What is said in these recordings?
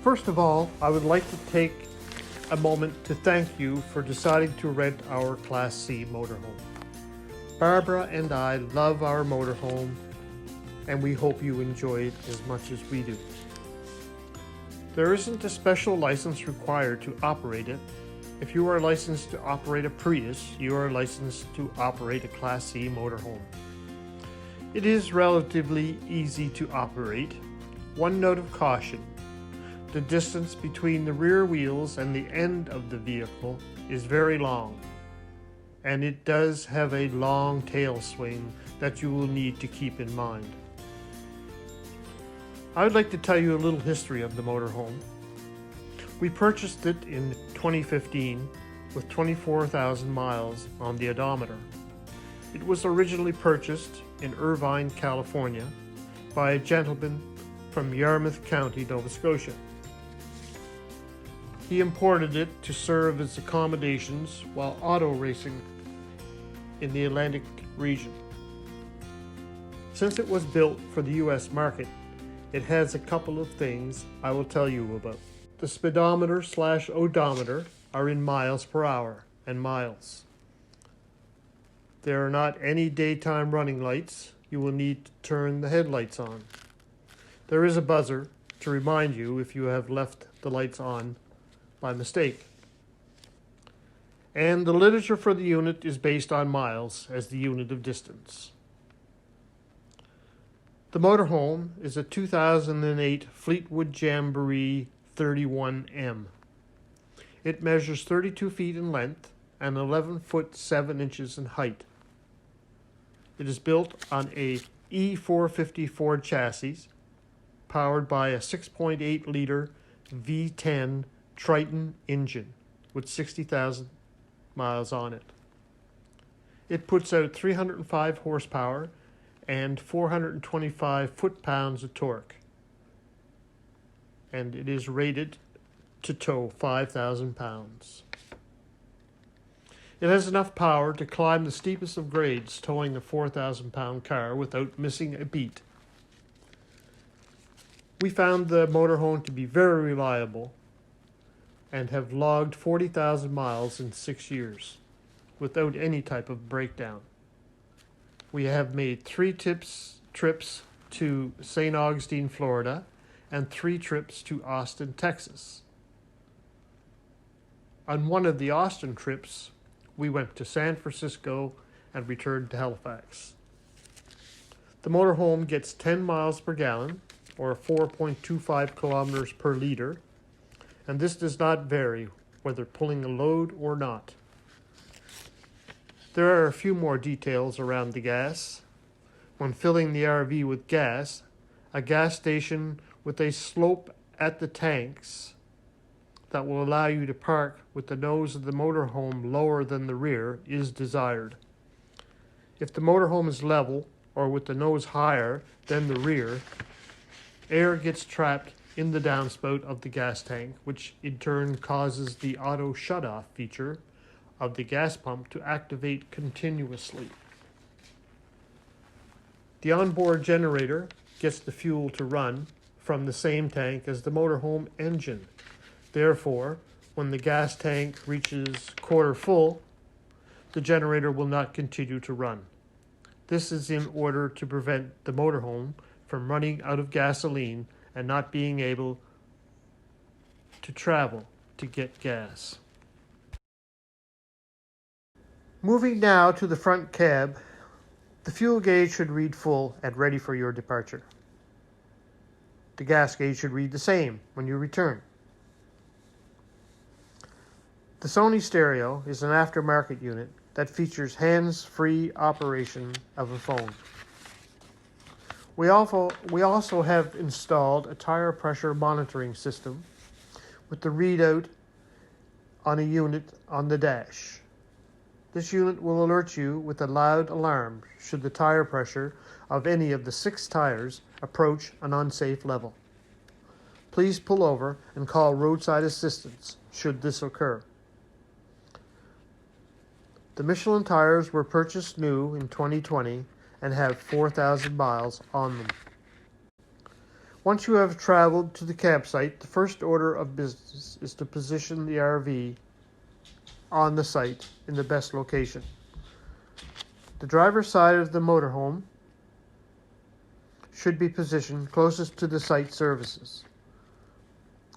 First of all, I would like to take a moment to thank you for deciding to rent our Class C motorhome. Barbara and I love our motorhome, and we hope you enjoy it as much as we do. There isn't a special license required to operate it. If you are licensed to operate a Prius, you are licensed to operate a Class C motorhome. It is relatively easy to operate. One note of caution: the distance between the rear wheels and the end of the vehicle is very long, and it does have a long tail swing that you will need to keep in mind. I would like to tell you a little history of the motorhome. We purchased it in 2015 with 24,000 miles on the odometer. It was originally purchased in Irvine, California by a gentleman from Yarmouth County, Nova Scotia. He imported it to serve as accommodations while auto racing in the Atlantic region. Since it was built for the US market, it has a couple of things I will tell you about. The speedometer/odometer are in miles per hour and miles. There are not any daytime running lights. You will need to turn the headlights on. There is a buzzer to remind you if you have left the lights on by mistake. And the literature for the unit is based on miles as the unit of distance. The motorhome is a 2008 Fleetwood Jamboree 31M. It measures 32 feet in length and 11 foot 7 inches in height. It is built on a E450 Ford chassis, powered by a 6.8 liter V10 Triton engine with 60,000 miles on it. It puts out 305 horsepower and 425 foot-pounds of torque, and it is rated to tow 5,000 pounds. It has enough power to climb the steepest of grades, towing a 4,000-pound car without missing a beat. We found the motorhome to be very reliable and have logged 40,000 miles in 6 years without any type of breakdown. We have made 3 trips to St. Augustine, Florida, and 3 trips to Austin, Texas. On one of the Austin trips, we went to San Francisco and returned to Halifax. The motorhome gets 10 miles per gallon, or 4.25 kilometers per liter, and this does not vary whether pulling a load or not. There are a few more details around the gas. When filling the RV with gas, a gas station with a slope at the tanks that will allow you to park with the nose of the motorhome lower than the rear is desired. If the motorhome is level or with the nose higher than the rear, air gets trapped in the downspout of the gas tank, which in turn causes the auto shut-off feature of the gas pump to activate continuously. The onboard generator gets the fuel to run from the same tank as the motorhome engine. Therefore, when the gas tank reaches quarter full, the generator will not continue to run. This is in order to prevent the motorhome from running out of gasoline and not being able to travel to get gas. Moving now to the front cab, the fuel gauge should read full and ready for your departure. The gas gauge should read the same when you return. The Sony stereo is an aftermarket unit that features hands-free operation of a phone. We also have installed a tire pressure monitoring system with the readout on a unit on the dash. This unit will alert you with a loud alarm should the tire pressure of any of the 6 tires approach an unsafe level. Please pull over and call roadside assistance should this occur. The Michelin tires were purchased new in 2020 and have 4,000 miles on them. Once you have traveled to the campsite, the first order of business is to position the RV on the site in the best location. The driver's side of the motorhome should be positioned closest to the site services.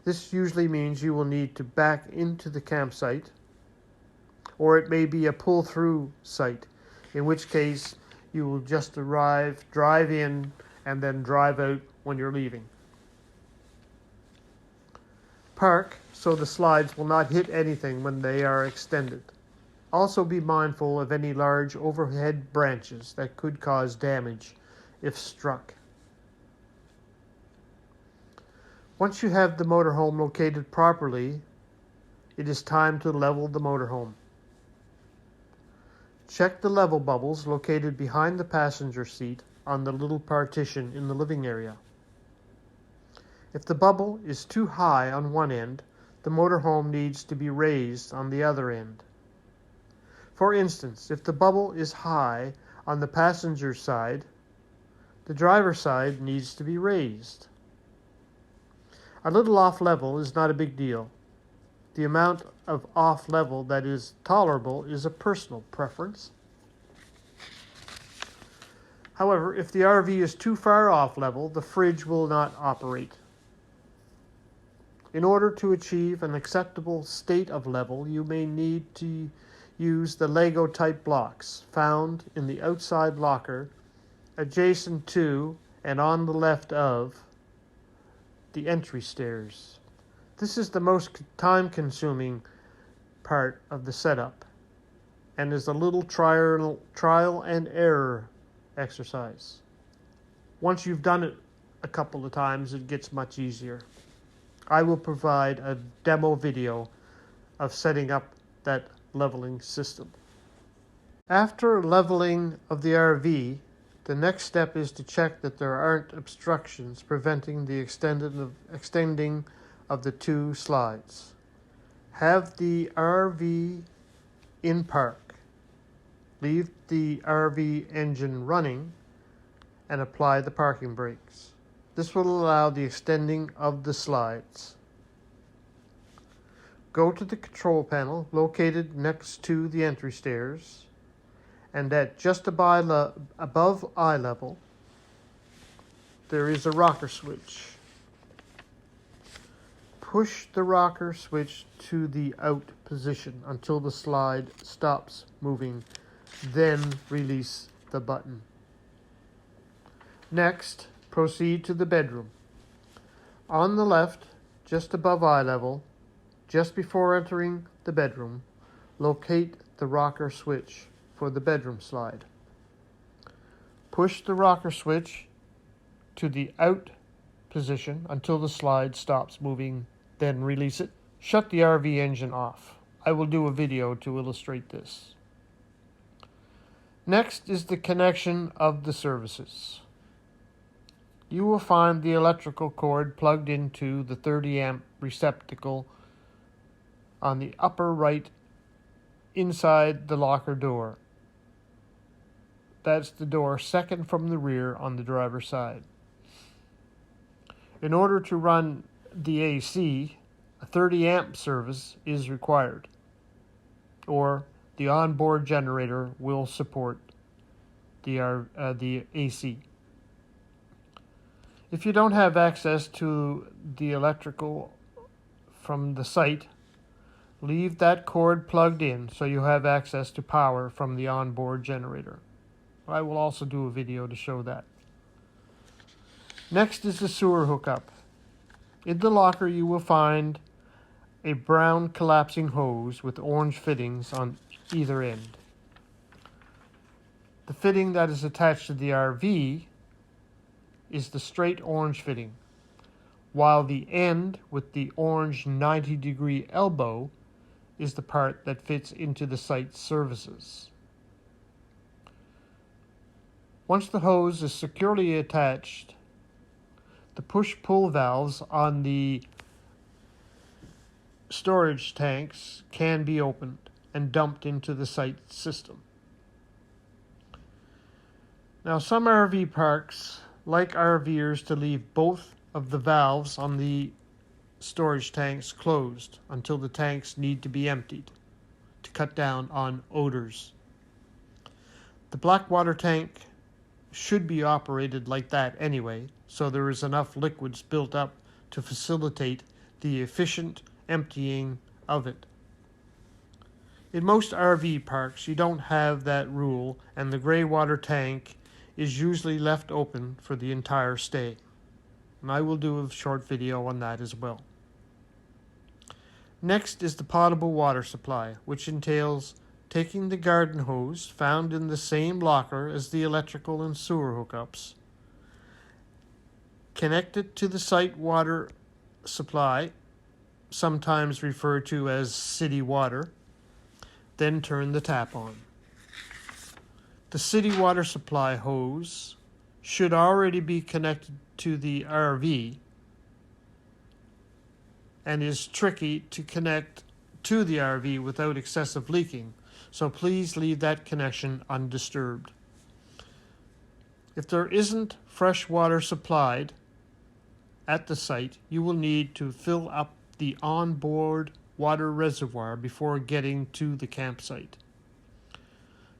This usually means you will need to back into the campsite, or it may be a pull-through site, in which case you will just arrive, drive in, and then drive out when you're leaving. Park so the slides will not hit anything when they are extended. Also be mindful of any large overhead branches that could cause damage if struck. Once you have the motorhome located properly, it is time to level the motorhome. Check the level bubbles located behind the passenger seat on the little partition in the living area. If the bubble is too high on one end, the motorhome needs to be raised on the other end. For instance, if the bubble is high on the passenger side, the driver's side needs to be raised. A little off level is not a big deal. The amount of off level that is tolerable is a personal preference. However, if the RV is too far off level, the fridge will not operate. In order to achieve an acceptable state of level, you may need to use the Lego type blocks found in the outside locker, adjacent to and on the left of the entry stairs. This is the most time-consuming part of the setup and is a little trial and error exercise. Once you've done it a couple of times, it gets much easier. I will provide a demo video of setting up that leveling system. After leveling of the RV, the next step is to check that there aren't obstructions preventing the extending of the two slides. Have the RV in park. Leave the RV engine running and apply the parking brakes. This will allow the extending of the slides. Go to the control panel located next to the entry stairs, and at just above eye level, there is a rocker switch. Push the rocker switch to the out position until the slide stops moving, then release the button. Next, proceed to the bedroom. On the left, just above eye level, just before entering the bedroom, locate the rocker switch for the bedroom slide. Push the rocker switch to the out position until the slide stops moving, then release it. Shut the RV engine off. I will do a video to illustrate this. Next is the connection of the services. You will find the electrical cord plugged into the 30 amp receptacle on the upper right inside the locker door. That's the door second from the rear on the driver's side. In order to run the AC, a 30 amp service is required, or the onboard generator will support the AC. If you don't have access to the electrical from the site, leave that cord plugged in so you have access to power from the onboard generator. I will also do a video to show that. Next is the sewer hookup. In the locker you will find a brown collapsing hose with orange fittings on either end. The fitting that is attached to the RV is the straight orange fitting, while the end with the orange 90-degree elbow is the part that fits into the site services. Once the hose is securely attached, the push-pull valves on the storage tanks can be opened and dumped into the site system. Now, some RV parks like RVers to leave both of the valves on the storage tanks closed until the tanks need to be emptied to cut down on odors. The black water tank should be operated like that anyway, so there is enough liquids built up to facilitate the efficient emptying of it. In most RV parks, you don't have that rule, and the gray water tank is usually left open for the entire stay. And I will do a short video on that as well. Next is the potable water supply, which entails taking the garden hose found in the same locker as the electrical and sewer hookups, connect it to the site water supply, sometimes referred to as city water, then turn the tap on. The city water supply hose should already be connected to the RV and is tricky to connect to the RV without excessive leaking, so please leave that connection undisturbed. If there isn't fresh water supplied at the site, you will need to fill up the onboard water reservoir before getting to the campsite.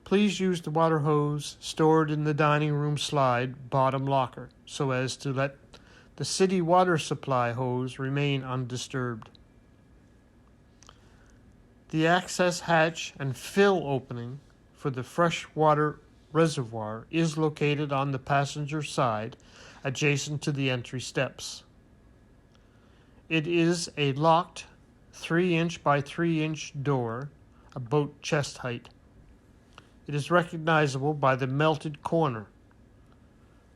Please use the water hose stored in the dining room slide bottom locker so as to let the city water supply hose remain undisturbed. The access hatch and fill opening for the fresh water reservoir is located on the passenger side adjacent to the entry steps. It is a locked 3-inch by 3-inch door about chest height. It is recognizable by the melted corner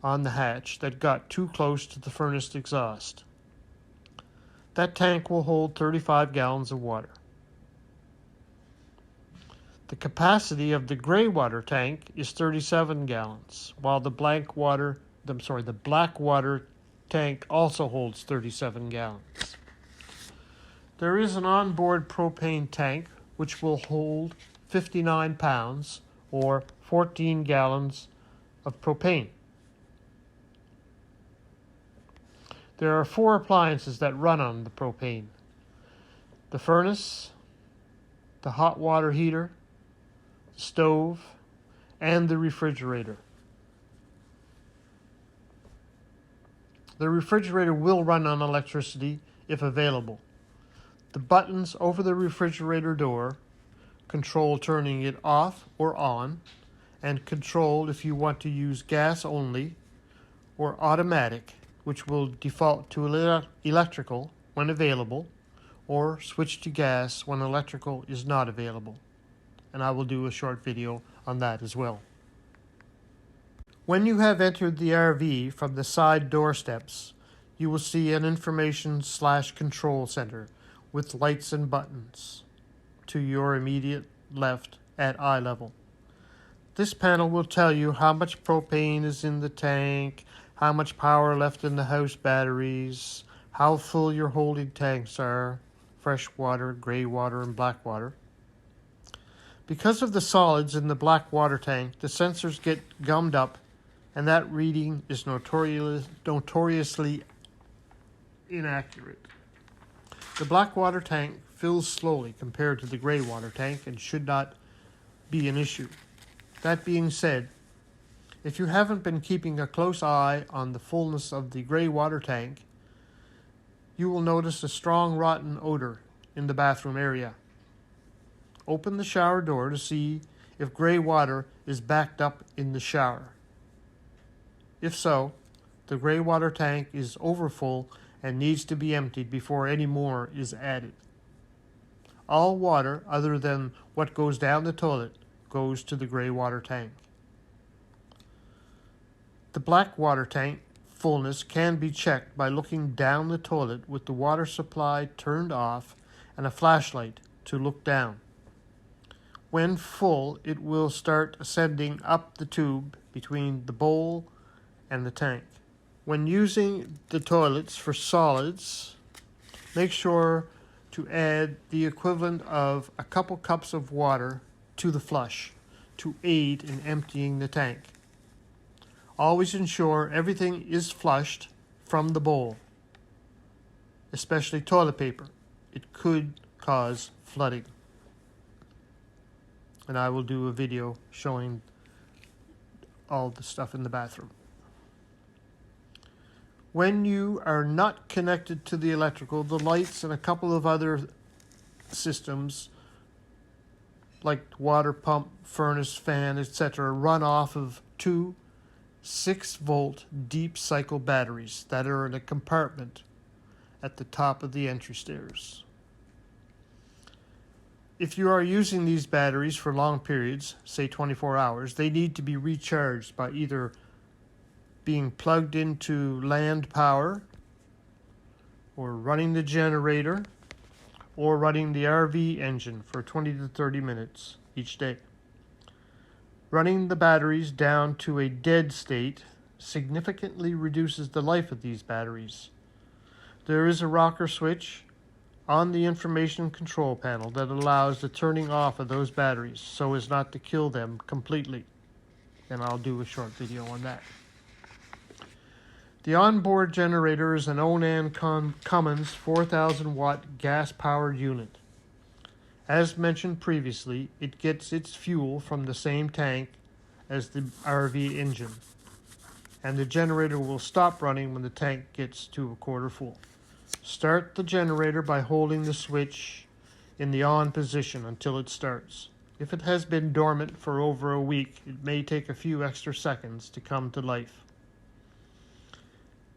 on the hatch that got too close to the furnace exhaust. That tank will hold 35 gallons of water. The capacity of the gray water tank is 37 gallons, while the black water tank also holds 37 gallons. There is an onboard propane tank which will hold 59 pounds or 14 gallons of propane. There are 4 appliances that run on the propane: the furnace, the hot water heater, the stove, and the refrigerator. The refrigerator will run on electricity if available. The buttons over the refrigerator door control turning it off or on, and control if you want to use gas only or automatic, which will default to electrical when available, or switch to gas when electrical is not available. And I will do a short video on that as well. When you have entered the RV from the side door steps, you will see an information/control center with lights and buttons to your immediate left at eye level. This panel will tell you how much propane is in the tank, how much power left in the house batteries, how full your holding tanks are, fresh water, gray water, and black water. Because of the solids in the black water tank, the sensors get gummed up, and that reading is notoriously inaccurate. The black water tank fills slowly compared to the gray water tank and should not be an issue. That being said, if you haven't been keeping a close eye on the fullness of the gray water tank, you will notice a strong rotten odor in the bathroom area. Open the shower door to see if gray water is backed up in the shower. If so, the gray water tank is overfull and needs to be emptied before any more is added. All water other than what goes down the toilet goes to the gray water tank. The black water tank fullness can be checked by looking down the toilet with the water supply turned off and a flashlight to look down. When full, it will start ascending up the tube between the bowl and the tank. When using the toilets for solids, make sure to add the equivalent of a couple cups of water to the flush to aid in emptying the tank. Always ensure everything is flushed, from the bowl, especially toilet paper. It could cause flooding. And I will do a video showing all the stuff in the bathroom. When you are not connected to the electrical, the lights and a couple of other systems like water pump, furnace, fan, etc. run off of two 6-volt deep cycle batteries that are in a compartment at the top of the entry stairs. If you are using these batteries for long periods, say 24 hours, they need to be recharged by either being plugged into land power, or running the generator, or running the RV engine for 20 to 30 minutes each day. Running the batteries down to a dead state significantly reduces the life of these batteries. There is a rocker switch on the information control panel that allows the turning off of those batteries so as not to kill them completely. And I'll do a short video on that. The onboard generator is an Onan Cummins 4,000 watt gas powered unit. As mentioned previously, it gets its fuel from the same tank as the RV engine, and the generator will stop running when the tank gets to a quarter full. Start the generator by holding the switch in the on position until it starts. If it has been dormant for over a week, it may take a few extra seconds to come to life.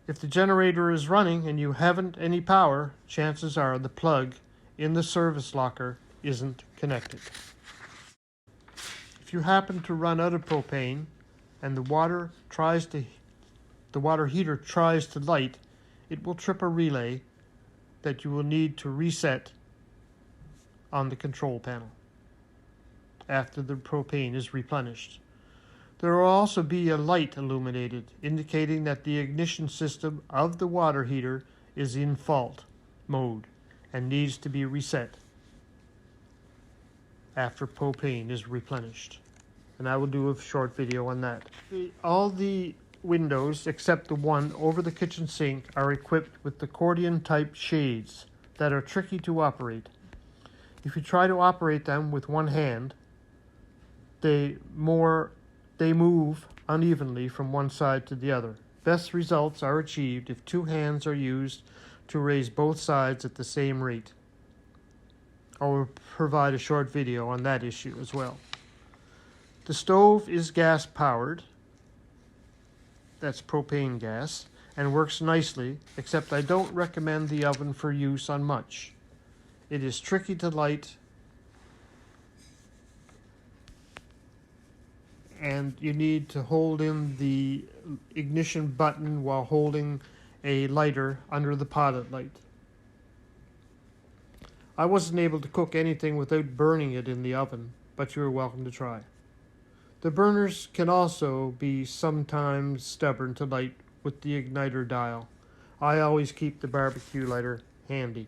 If the generator is running and you haven't any power, chances are the plug in the service locker isn't connected. If you happen to run out of propane and the water heater tries to light, it will trip a relay that you will need to reset on the control panel after the propane is replenished. There will also be a light illuminated, indicating that the ignition system of the water heater is in fault mode and needs to be reset after propane is replenished. And I will do a short video on that. All the windows, except the one over the kitchen sink, are equipped with accordion type shades that are tricky to operate. If you try to operate them with one hand, they move unevenly from one side to the other. Best results are achieved if two hands are used to raise both sides at the same rate. I will provide a short video on that issue as well. The stove is gas powered, that's propane gas, and works nicely, except I don't recommend the oven for use on much. It is tricky to light, and you need to hold in the ignition button while holding a lighter under the pilot light. I wasn't able to cook anything without burning it in the oven, but you're welcome to try. The burners can also be sometimes stubborn to light with the igniter dial. I always keep the barbecue lighter handy.